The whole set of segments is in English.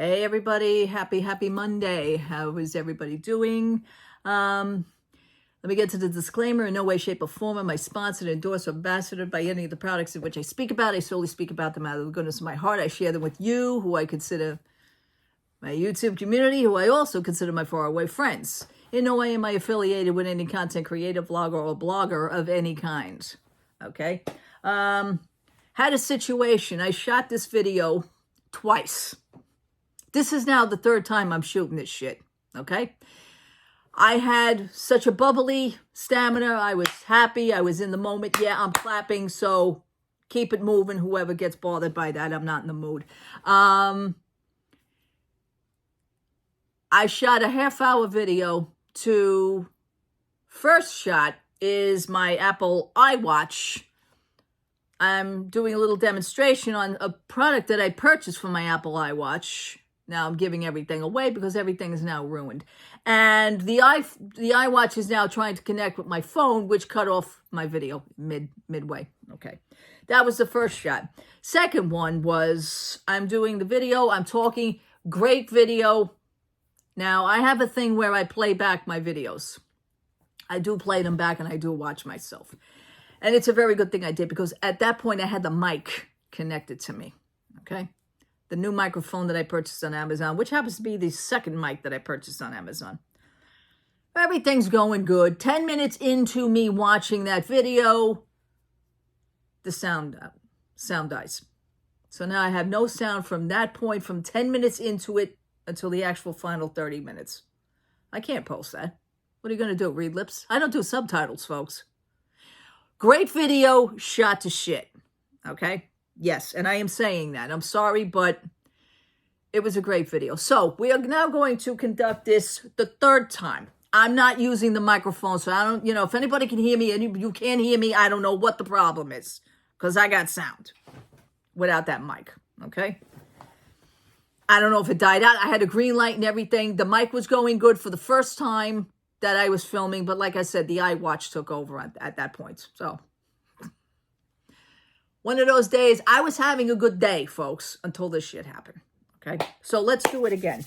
Hey everybody, happy Monday. How is everybody doing? Let me get to the disclaimer. In no way, shape, or form am I sponsored, endorsed, or ambassador by any of the products in which I speak about. I solely speak about them out of the goodness of my heart. I share them with you, who I consider my YouTube community, who I also consider my faraway friends. In no way am I affiliated with any content creator, vlogger, or blogger of any kind. Okay? Had a situation. I shot this video twice. This is now the third time I'm shooting this shit, okay? I had such a bubbly stamina. I was happy. I was in the moment. Yeah, I'm clapping, so keep it moving. Whoever gets bothered by that, I'm not in the mood. I shot a half-hour video to... First shot is my Apple iWatch. I'm doing a little demonstration on a product that I purchased for my Apple iWatch. Now I'm giving everything away because everything is now ruined. And the iWatch is now trying to connect with my phone, which cut off my video midway. Okay. That was the first shot. Second one was I'm doing the video. I'm talking. Great video. Now, I have a thing where I play back my videos. I do play them back and I do watch myself. And it's a very good thing I did because at that point I had the mic connected to me. Okay. The new microphone that I purchased on Amazon, which happens to be the second mic that I purchased on Amazon. Everything's going good. 10 minutes into me watching that video, the sound dies. So now I have no sound from that point, from 10 minutes into it until the actual final 30 minutes. I can't post that. What are you going to do, read lips? I don't do subtitles, folks. Great video, shot to shit. Okay? Yes, and I am saying that. I'm sorry, but it was a great video. So we are now going to conduct this the third time. I'm not using the microphone, so I don't, if anybody can hear me and you can't hear me, I don't know what the problem is because I got sound without that mic, okay? I don't know if it died out. I had a green light and everything. The mic was going good for the first time that I was filming, but like I said, the iWatch took over at that point, so... One of those days, I was having a good day, folks, until this shit happened. Okay, so let's do it again.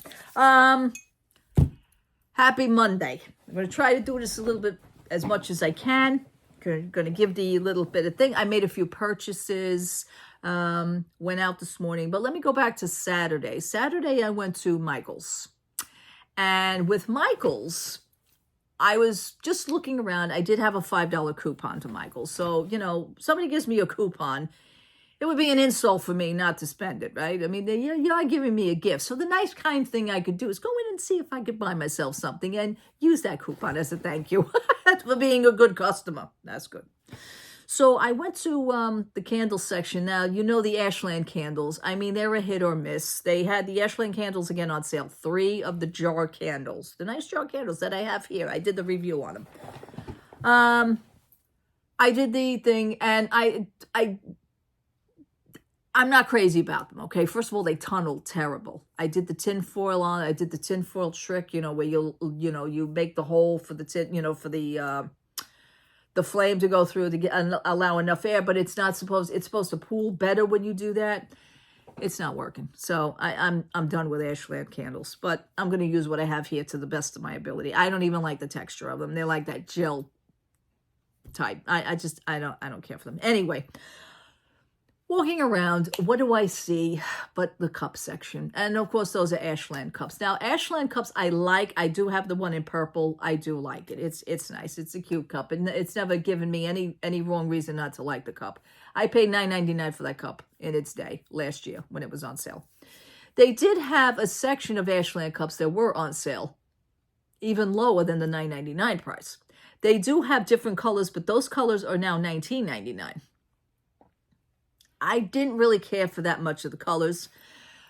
Happy Monday. I'm going to try to do this a little bit as much as I can. Going to give the little bit of thing. I made a few purchases, went out this morning. But let me go back to Saturday. Saturday, I went to Michael's. And with Michael's, I was just looking around. I did have a $5 coupon to Michael's. So, somebody gives me a coupon, it would be an insult for me not to spend it, right? I mean, you're giving me a gift. So the nice, kind thing I could do is go in and see if I could buy myself something and use that coupon as a thank you for being a good customer. That's good. So I went to the candle section. Now, the Ashland candles. I mean, they're a hit or miss. They had the Ashland candles again on sale. 3 of the jar candles. The nice jar candles that I have here. I did the review on them. I did the thing, and I'm not crazy about them, okay? First of all, they tunnel terrible. I did the tin foil on. I did the tin foil trick, where you make the hole for the tin, for the flame to go through to allow enough air, but it's supposed to pool better when you do that. It's not working. So I'm done with Ashland candles, but I'm going to use what I have here to the best of my ability. I don't even like the texture of them. They're like that gel type. I don't care for them. Anyway, walking around, what do I see but the cup section? And of course, those are Ashland cups. Now, Ashland cups I like. I do have the one in purple. I do like it. It's nice. It's a cute cup. And it's never given me any wrong reason not to like the cup. I paid $9.99 for that cup in its day last year when it was on sale. They did have a section of Ashland cups that were on sale, even lower than the $9.99 price. They do have different colors, but those colors are now $19.99. I didn't really care for that much of the colors.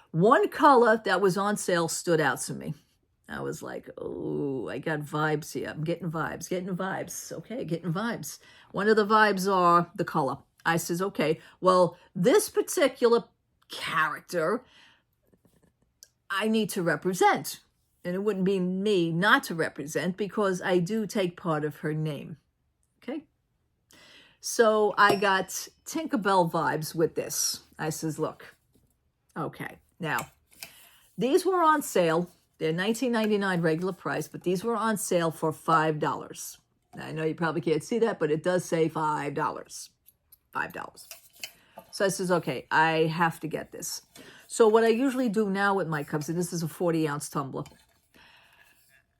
One color that was on sale stood out to me. I was like, oh, I got vibes here. I'm getting vibes. Okay, getting vibes. One of the vibes are the color. I says, okay, well, this particular character I need to represent. And it wouldn't be me not to represent because I do take part of her name. Okay? So I got Tinkerbell vibes with this. I says, look, okay, now These were on sale. They're $19.99 regular price, but these were on sale for $5. Now, I know you probably can't see that, but it does say $5. $5. So I says, okay, I have to get this. So what I usually do now with my cups, and this is a 40-ounce tumbler,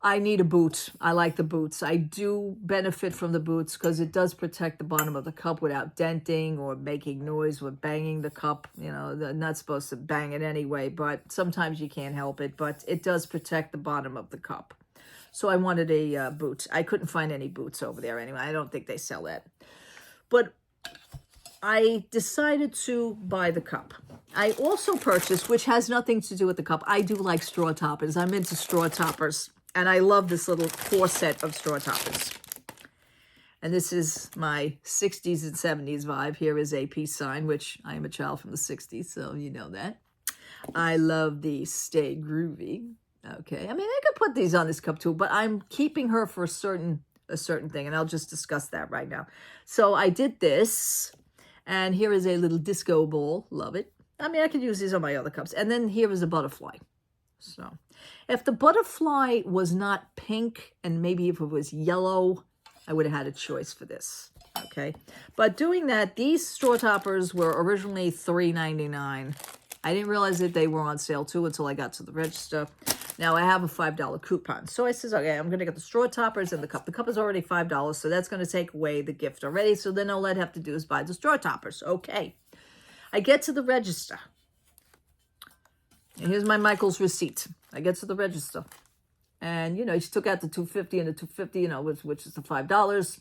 I need a boot. I like the boots. I do benefit from the boots because it does protect the bottom of the cup without denting or making noise with banging the cup. You know, they're not supposed to bang it anyway, but sometimes you can't help it. But it does protect the bottom of the cup. So I wanted a boot. I couldn't find any boots over there anyway. I don't think they sell that. But I decided to buy the cup. I also purchased, which has nothing to do with the cup. I do like straw toppers. I'm into straw toppers. And I love this little 4 set of straw toppers. And this is my 60s and 70s vibe. Here is a peace sign, which I am a child from the 60s, so you know that. I love the Stay Groovy. Okay, I mean, I could put these on this cup too, but I'm keeping her for a certain thing, and I'll just discuss that right now. So I did this, and here is a little disco ball. Love it. I mean, I could use these on my other cups. And then here is a butterfly. So if the butterfly was not pink and maybe if it was yellow, I would have had a choice for this. Okay. But doing that, these straw toppers were originally $3.99. I didn't realize that they were on sale too until I got to the register. Now I have a $5 coupon. So I says, okay, I'm going to get the straw toppers and the cup. The cup is already $5, so that's going to take away the gift already. So then all I'd have to do is buy the straw toppers. Okay. I get to the register. And here's my Michael's receipt. I get to the register. And, you know, she took out the $2.50 and the $2.50, you know, which is the $5.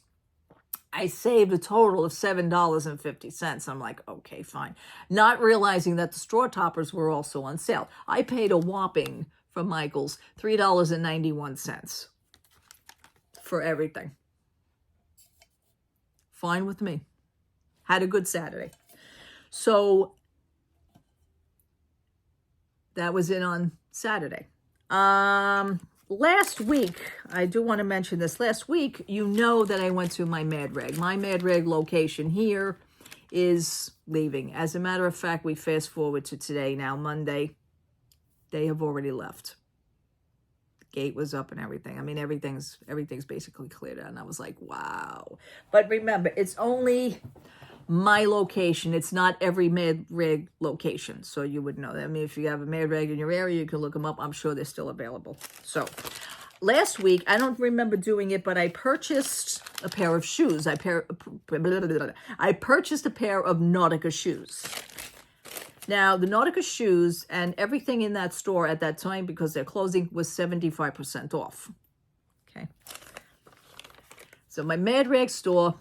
I saved a total of $7.50. I'm like, okay, fine. Not realizing that the straw toppers were also on sale. I paid a whopping, from Michael's, $3.91 for everything. Fine with me. Had a good Saturday. So that was it on Saturday. Last week, I do want to mention this. Last week, you know that I went to my Mad Rag. My Mad Rag location here is leaving. As a matter of fact, we fast forward to today now, Monday. They have already left. The gate was up and everything. I mean, everything's basically cleared out. And I was like, wow. But remember, it's only my location. It's not every Mad Rag location, so you would know that. I mean, if you have a Mad Rag in your area, you can look them up. I'm sure they're still available. So last week, I don't remember doing it, but I purchased a pair of shoes. I purchased a pair of Nautica shoes. Now, the Nautica shoes and everything in that store at that time, because they're closing, was 75% off. Okay. So my Mad Rag store.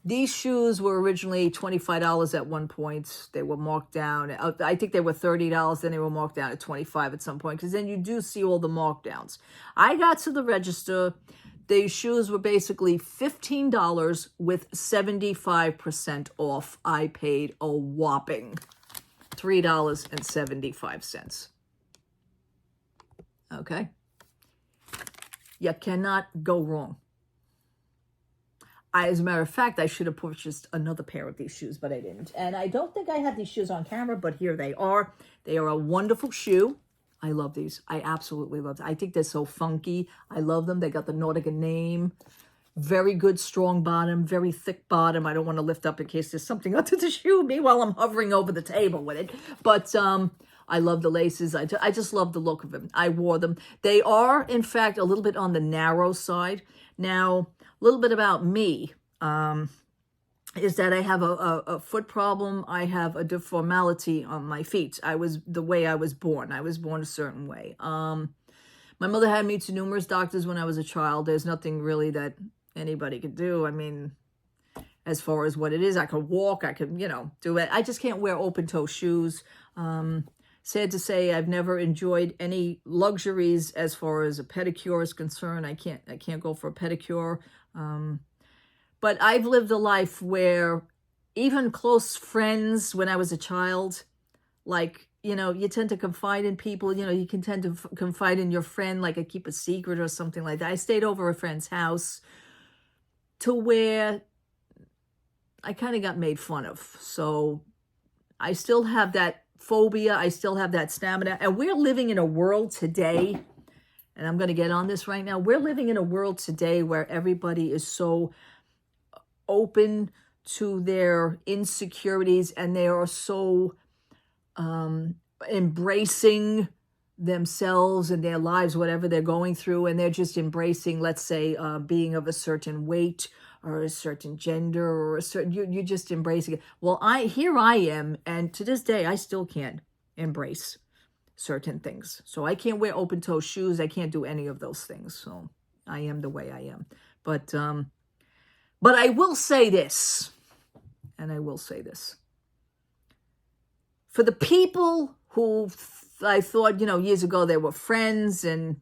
These shoes were originally $25 at one point. They were marked down. I think they were $30. Then they were marked down at $25 at some point. Because then you do see all the markdowns. I got to the register. These shoes were basically $15 with 75% off. I paid a whopping $3.75. Okay? You cannot go wrong. As a matter of fact, I should have purchased another pair of these shoes, but I didn't. And I don't think I have these shoes on camera, but here they are. They are a wonderful shoe. I love these. I absolutely love them. I think they're so funky. I love them. They got the Nautica name. Very good, strong bottom, very thick bottom. I don't want to lift up in case there's something under the shoe. Meanwhile, I'm hovering over the table with it. But I love the laces. I just love the look of them. I wore them. They are, in fact, a little bit on the narrow side. Now, a little bit about me is that I have a foot problem. I have a deformality on my feet. The way I was born. I was born a certain way. My mother had me to numerous doctors when I was a child. There's nothing really that anybody could do. I mean, as far as what it is, I could walk. I could, do it. I just can't wear open-toe shoes. Sad to say, I've never enjoyed any luxuries as far as a pedicure is concerned. I can't go for a pedicure. But I've lived a life where even close friends, when I was a child, like, you tend to confide in people. You can tend to confide in your friend, like I keep a secret or something like that. I stayed over a friend's house to where I kind of got made fun of. So I still have that phobia. I still have that stamina. And we're living in a world today, and I'm going to get on this right now. We're living in a world today where everybody is so open to their insecurities, and they are so embracing themselves and their lives, whatever they're going through, and they're just embracing, let's say, being of a certain weight or a certain gender or a certain, you're just embracing it. Well, here I am, and to this day, I still can't embrace certain things. So I can't wear open-toe shoes. I can't do any of those things. So I am the way I am. But I will say this, and I will say this. For the people who I thought, years ago they were friends, and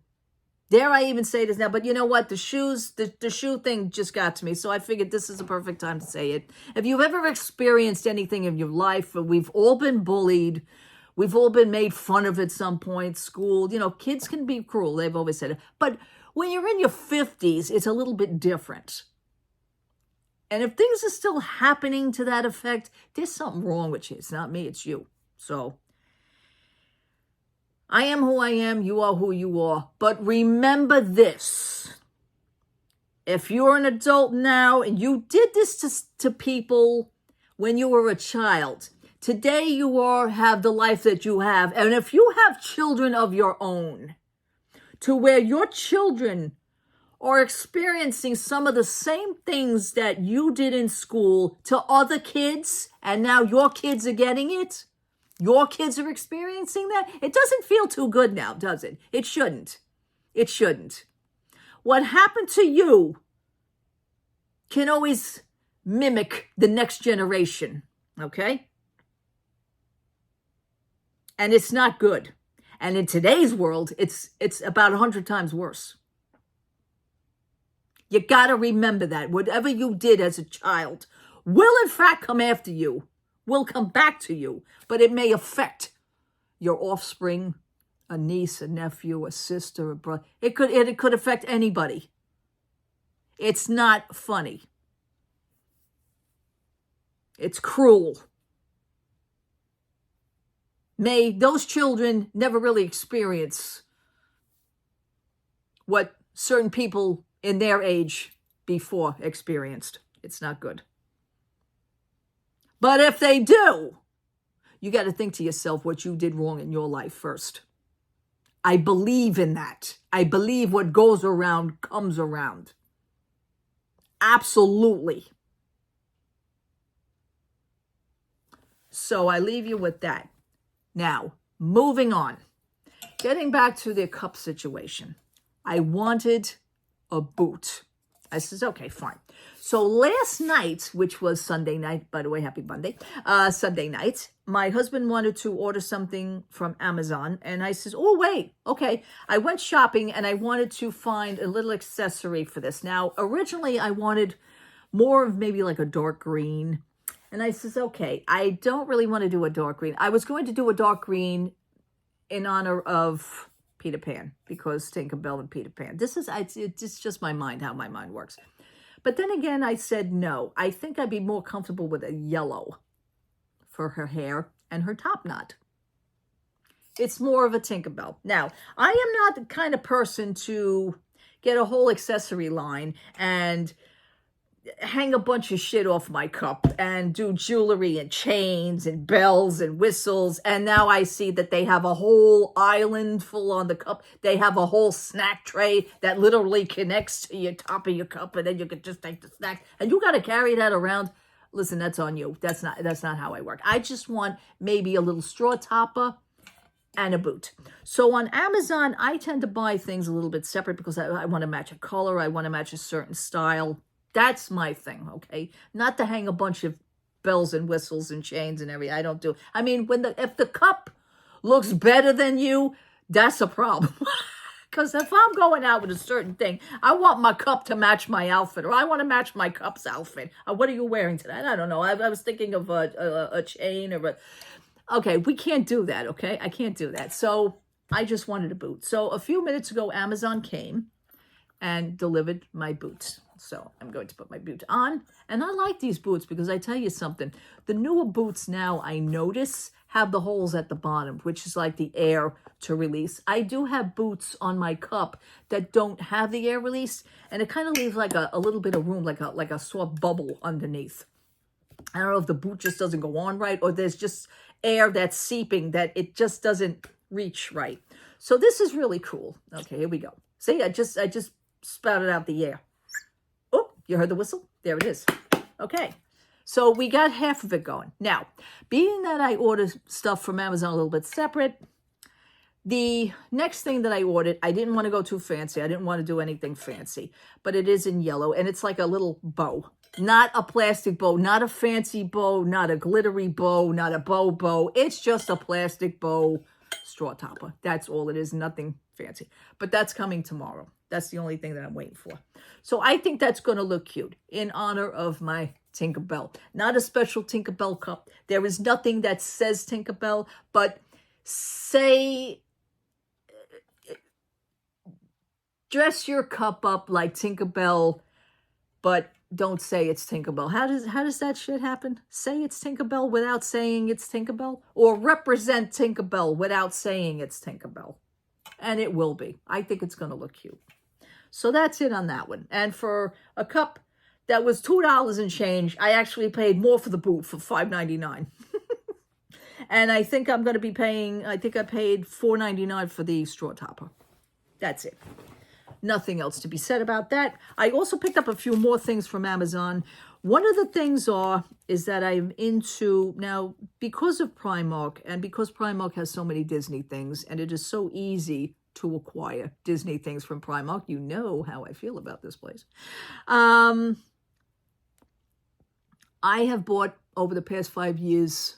dare I even say this now, but you know what? The shoes, the shoe thing just got to me. So I figured this is the perfect time to say it. If you've ever experienced anything in your life, we've all been bullied. We've all been made fun of at some point, school. Kids can be cruel. They've always said it. But when you're in your 50s, it's a little bit different. And if things are still happening to that effect, there's something wrong with you. It's not me, it's you. So I am who I am, you are who you are. But remember this. If you're an adult now and you did this to people when you were a child, today you have the life that you have. And if you have children of your own, to where your children are experiencing some of the same things that you did in school to other kids, and now your kids are getting it, your kids are experiencing that, it doesn't feel too good now, does it? It shouldn't. It shouldn't. What happened to you can always mimic the next generation, okay? And it's not good. And in today's world, it's about 100 times worse. You got to remember that. Whatever you did as a child will, in fact, come after you, will come back to you, but it may affect your offspring, a niece, a nephew, a sister, a brother. It could affect anybody. It's not funny. It's cruel. May those children never really experience what certain people in their age before experienced. It's not good. But if they do, you got to think to yourself what you did wrong in your life first. I believe in that. I believe what goes around comes around. Absolutely. So I leave you with that. Now, moving on. Getting back to the cup situation. I wanted a boot. I says, okay, fine. So last night, which was Sunday night, by the way, happy Monday, Sunday night, my husband wanted to order something from Amazon. And I says, oh, wait, okay. I went shopping and I wanted to find a little accessory for this. Now, originally I wanted more of maybe like a dark green. And I says, okay, I don't really want to do a dark green. I was going to do a dark green in honor of Peter Pan, because Tinkerbell and Peter Pan. It's just my mind, how my mind works. But then again, I said no. I think I'd be more comfortable with a yellow for her hair and her top knot. It's more of a Tinkerbell. Now, I am not the kind of person to get a whole accessory line and hang a bunch of shit off my cup and do jewelry and chains and bells and whistles. And now I see that they have a whole island full on the cup. They have a whole snack tray that literally connects to your top of your cup, and then you can just take the snack and you got to carry that around. Listen, that's on you. That's not how I work. I just want maybe a little straw topper and a boot. So on Amazon, I tend to buy things a little bit separate because I want to match a color. I want to match a certain style. That's my thing, okay? Not to hang a bunch of bells and whistles and chains and everything. I don't do. I mean, if the cup looks better than you, that's a problem. Because if I'm going out with a certain thing, I want my cup to match my outfit, or I want to match my cup's outfit. What are you wearing today? I don't know. I was thinking of a chain or a... Okay, we can't do that, okay? I can't do that. So I just wanted a boot. So a few minutes ago, Amazon came. and delivered my boots. So I'm going to put my boot on. And I like these boots because I tell you something. The newer boots now, I notice, have the holes at the bottom, which is like the air to release. I do have boots on my cup that don't have the air release. And it kind of leaves like a little bit of room, like a soft bubble underneath. I don't know if the boot just doesn't go on right, or there's just air that's seeping that it just doesn't reach right. So this is really cool. Okay, here we go. See, I just spouted out the air. Oh, you heard the whistle? There it is. Okay, so we got half of it going. Now, being that I ordered stuff from Amazon a little bit separate, the next thing that I ordered, I didn't want to go too fancy. I didn't want to do anything fancy, but it is in yellow, and it's like a little bow. Not a plastic bow, not a fancy bow, not a glittery bow, not a bow. It's just a plastic bow straw topper. That's all it is, nothing fancy. But that's coming tomorrow. That's the only thing that I'm waiting for. So I think that's going to look cute in honor of my Tinkerbell. Not a special Tinkerbell cup. There is nothing that says Tinkerbell, but say, dress your cup up like Tinkerbell, but don't say it's Tinkerbell. How does that shit happen? Say it's Tinkerbell without saying it's Tinkerbell? Or represent Tinkerbell without saying it's Tinkerbell? And it will be. I think it's going to look cute. So that's it on that one. And for a cup that was $2 and change, I actually paid more for the boot for $5.99. And I think I'm going to be paying, I think I paid $4.99 for the straw topper. That's it. Nothing else to be said about that. I also picked up a few more things from Amazon. One of the things is that I'm into, now, because of Primark, and because Primark has so many Disney things, and it is so easy to acquire Disney things from Primark. You know how I feel about this place. I have bought, over the past 5 years,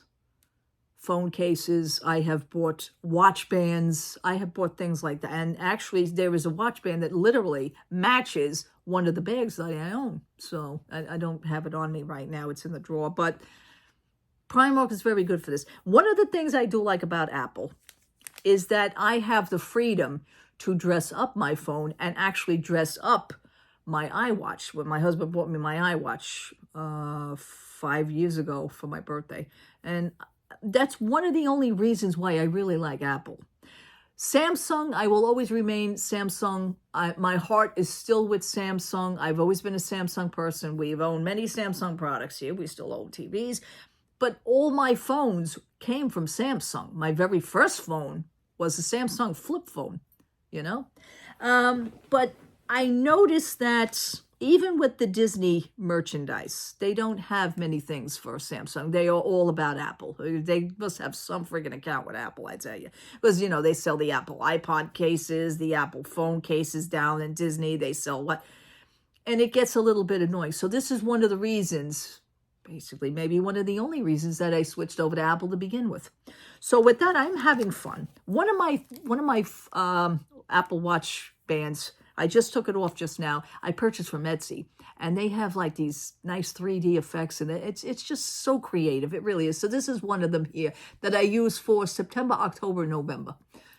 phone cases. I have bought watch bands. I have bought things like that. And actually, there is a watch band that literally matches one of the bags that I own. So I don't have it on me right now. It's in the drawer. But Primark is very good for this. One of the things I do like about Apple is that I have the freedom to dress up my phone and actually dress up my iWatch. When my husband bought me my iWatch 5 years ago for my birthday. And that's one of the only reasons why I really like Apple. Samsung, I will always remain Samsung. My heart is still with Samsung. I've always been a Samsung person. We've owned many Samsung products here. We still own TVs. But all my phones came from Samsung. My very first phone was a Samsung flip phone, you know? But I noticed that even with the Disney merchandise, they don't have many things for Samsung. They are all about Apple. They must have some freaking account with Apple, I tell you. Because, you know, they sell the Apple iPod cases, the Apple phone cases down in Disney. They sell what? And it gets a little bit annoying. So this is one of the reasons, basically maybe one of the only reasons, that I switched over to Apple to begin with. So with that, I'm having fun. One of my Apple Watch bands, I just took it off just now. I purchased from Etsy, and they have like these nice 3D effects, and it's just so creative. It really is. So this is one of them here that I use for September, October, November.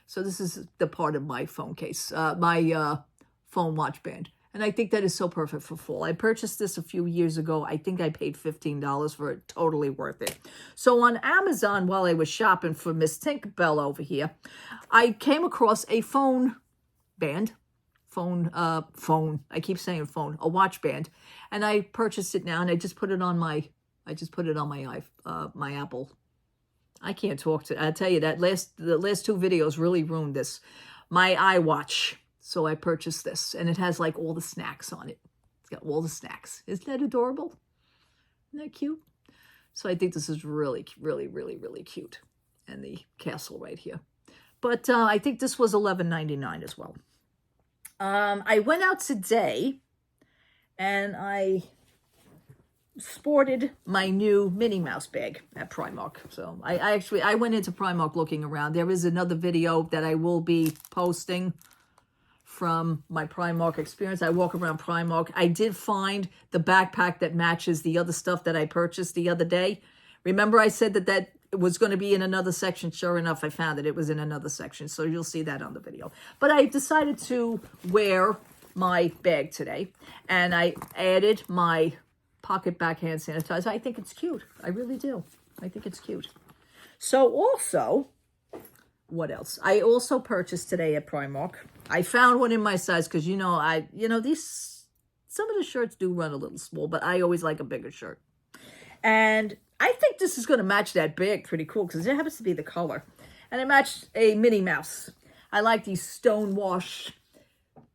So this is the part of my phone case, my phone watch band. And I think that is so perfect for fall. I purchased this a few years ago. I think I paid $15 for it. Totally worth it. So on Amazon, while I was shopping for Miss Tinkerbell over here, I came across a phone band. I keep saying phone, a watch band. And I purchased it now, and I just put it on my my Apple. I can't talk to, I tell you that the last two videos really ruined this. My iWatch. So I purchased this, and it has like all the snacks on it. It's got all the snacks. Isn't that adorable? Isn't that cute? So I think this is really, really, really, really cute. And the castle right here. But I think this was $11.99 as well. I went out today, and I sported my new Minnie Mouse bag at Primark. So I went into Primark looking around. There is another video that I will be posting from my Primark experience. I walk around Primark. I did find the backpack that matches the other stuff that I purchased the other day. Remember I said that was going to be in another section? Sure enough, I found it. It was in another section. So you'll see that on the video. But I decided to wear my bag today, and I added my PocketBac hand sanitizer. I think it's cute. I really do. I think it's cute. So also, what else? I also purchased today at Primark. I found one in my size because these some of the shirts do run a little small, but I always like a bigger shirt. And I think this is going to match that bag pretty cool because it happens to be the color. And it matched a Minnie Mouse. I like these stonewash,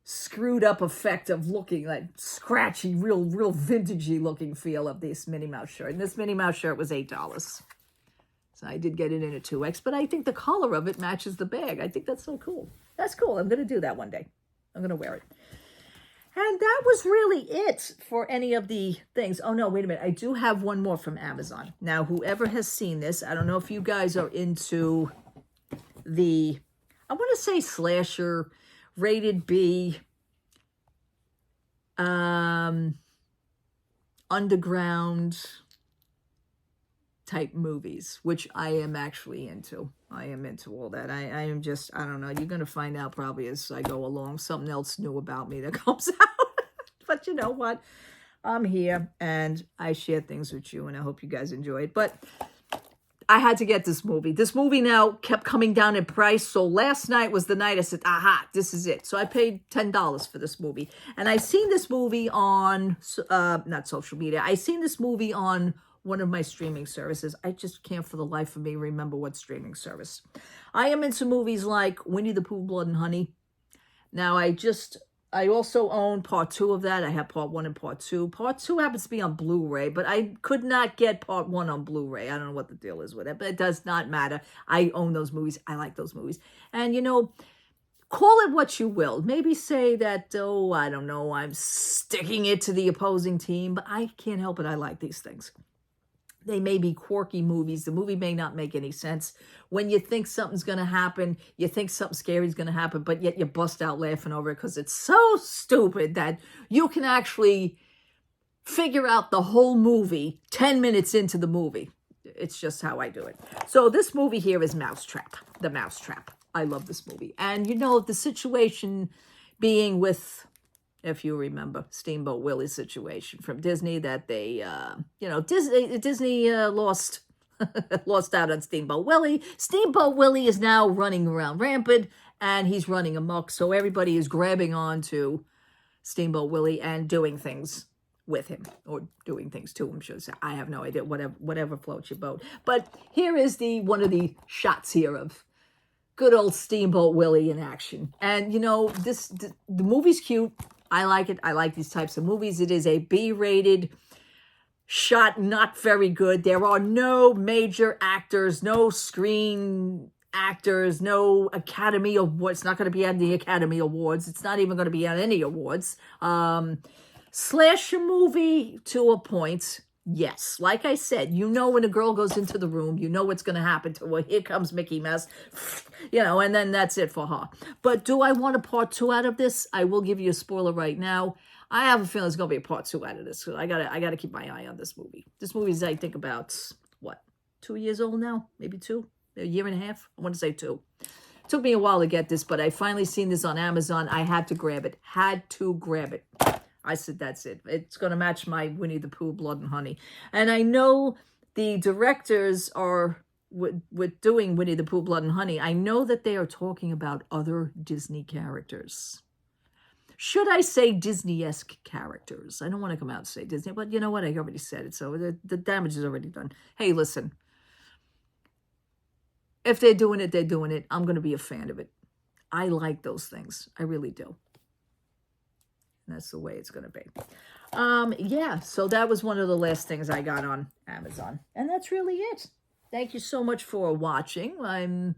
screwed up effect of looking like scratchy, real vintagey looking feel of this Minnie Mouse shirt. And this Minnie Mouse shirt was $8. So I did get it in a 2X, but I think the color of it matches the bag. I think that's so cool. That's cool. I'm going to do that one day. I'm going to wear it. And that was really it for any of the things. Oh, no, wait a minute. I do have one more from Amazon. Now, whoever has seen this, I don't know if you guys are into the, I want to say slasher, rated B, underground type movies, which I am actually into. I am into all that. I am just, I don't know. You're going to find out probably as I go along. Something else new about me that comes out. But you know what? I'm here and I share things with you and I hope you guys enjoy it. But I had to get this movie. This movie now kept coming down in price. So last night was the night I said, aha, this is it. So I paid $10 for this movie. And I seen this movie on, not social media. I seen this movie on one of my streaming services. I just can't for the life of me remember what streaming service. I am into movies like Winnie the Pooh, Blood and Honey. Now I also own part 2 of that. I have part 1 and part 2. Part 2 happens to be on Blu-ray, but I could not get part 1 on Blu-ray. I don't know what the deal is with it, but it does not matter. I own those movies. I like those movies. And call it what you will. Maybe say that, I don't know, I'm sticking it to the opposing team, but I can't help it. I like these things. They may be quirky movies. The movie may not make any sense. When you think something's going to happen, you think something scary is going to happen, but yet you bust out laughing over it because it's so stupid that you can actually figure out the whole movie 10 minutes into the movie. It's just how I do it. So this movie here is Mousetrap, The Mousetrap. I love this movie. And the situation being with, if you remember, Steamboat Willie situation from Disney that they, Disney lost out on Steamboat Willie. Steamboat Willie is now running around rampant and he's running amok. So everybody is grabbing on to Steamboat Willie and doing things with him or doing things to him, should I say. I have no idea, whatever floats your boat. But here is one of the shots here of good old Steamboat Willie in action. And, the movie's cute. I like it. I like these types of movies. It is a B-rated, shot not very good. There are no major actors, no screen actors, no Academy Awards. It's not going to be on the Academy Awards. It's not even going to be on any awards. Slasher movie to a point. Yes, like I said, when a girl goes into the room, you know what's going to happen to her. Here comes Mickey Mouse, and then that's it for her. But do I want a part 2 out of this? I will give you a spoiler right now. I have a feeling there's going to be a part 2 out of this. I gotta keep my eye on this movie. This movie is, I think, about, 2 years old now? Maybe 2? A year and a half? I want to say 2. It took me a while to get this, but I finally seen this on Amazon. I had to grab it. I said, that's it. It's going to match my Winnie the Pooh, Blood and Honey. And I know the directors are, with doing Winnie the Pooh, Blood and Honey, I know that they are talking about other Disney characters. Should I say Disney-esque characters? I don't want to come out and say Disney, but you know what? I already said it, so the damage is already done. Hey, listen. If they're doing it, they're doing it. I'm going to be a fan of it. I like those things. I really do. That's the way it's going to be. So that was one of the last things I got on Amazon. And that's really it. Thank you so much for watching. I'm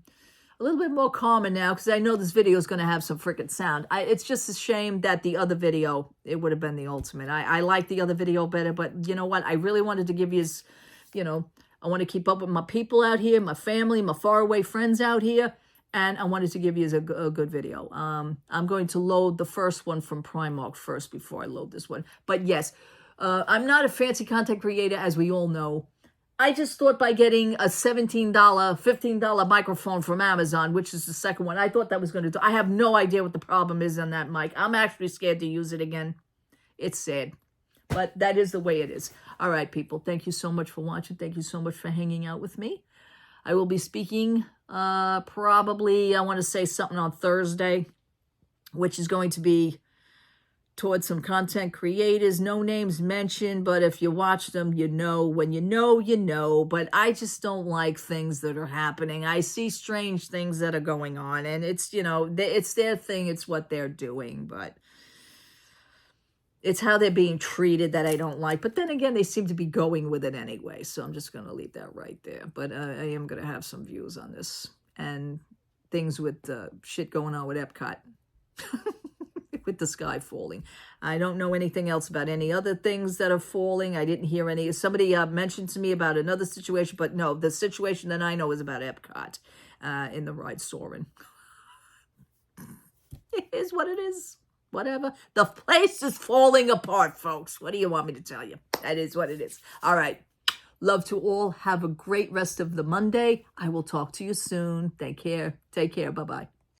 a little bit more calmer now because I know this video is going to have some freaking sound. It's just a shame that the other video, it would have been the ultimate. I like the other video better, but you know what? I really wanted to give you, I want to keep up with my people out here, my family, my faraway friends out here. And I wanted to give you a good video. I'm going to load the first one from Primark first before I load this one. But yes, I'm not a fancy content creator, as we all know. I just thought by getting a $17, $15 microphone from Amazon, which is the second one, I thought that was going to do. I have no idea what the problem is on that mic. I'm actually scared to use it again. It's sad, but that is the way it is. All right, people, thank you so much for watching. Thank you so much for hanging out with me. I will be speaking probably, I want to say something on Thursday, which is going to be towards some content creators, no names mentioned, but if you watch them, you know. When you know, you know. But I just don't like things that are happening. I see strange things that are going on, and it's, you know, it's their thing. It's what they're doing, but it's how they're being treated that I don't like. But then again, they seem to be going with it anyway, so I'm just going to leave that right there. But I am going to have some views on this and things with shit going on with Epcot. With the sky falling. I don't know anything else about any other things that are falling. I didn't hear any. Somebody mentioned to me about another situation, but no, the situation that I know is about Epcot in the ride Soarin'. It is what it is. Whatever. The place is falling apart, folks. What do you want me to tell you? That is what it is. All right. Love to all. Have a great rest of the Monday. I will talk to you soon. Take care. Take care. Bye-bye.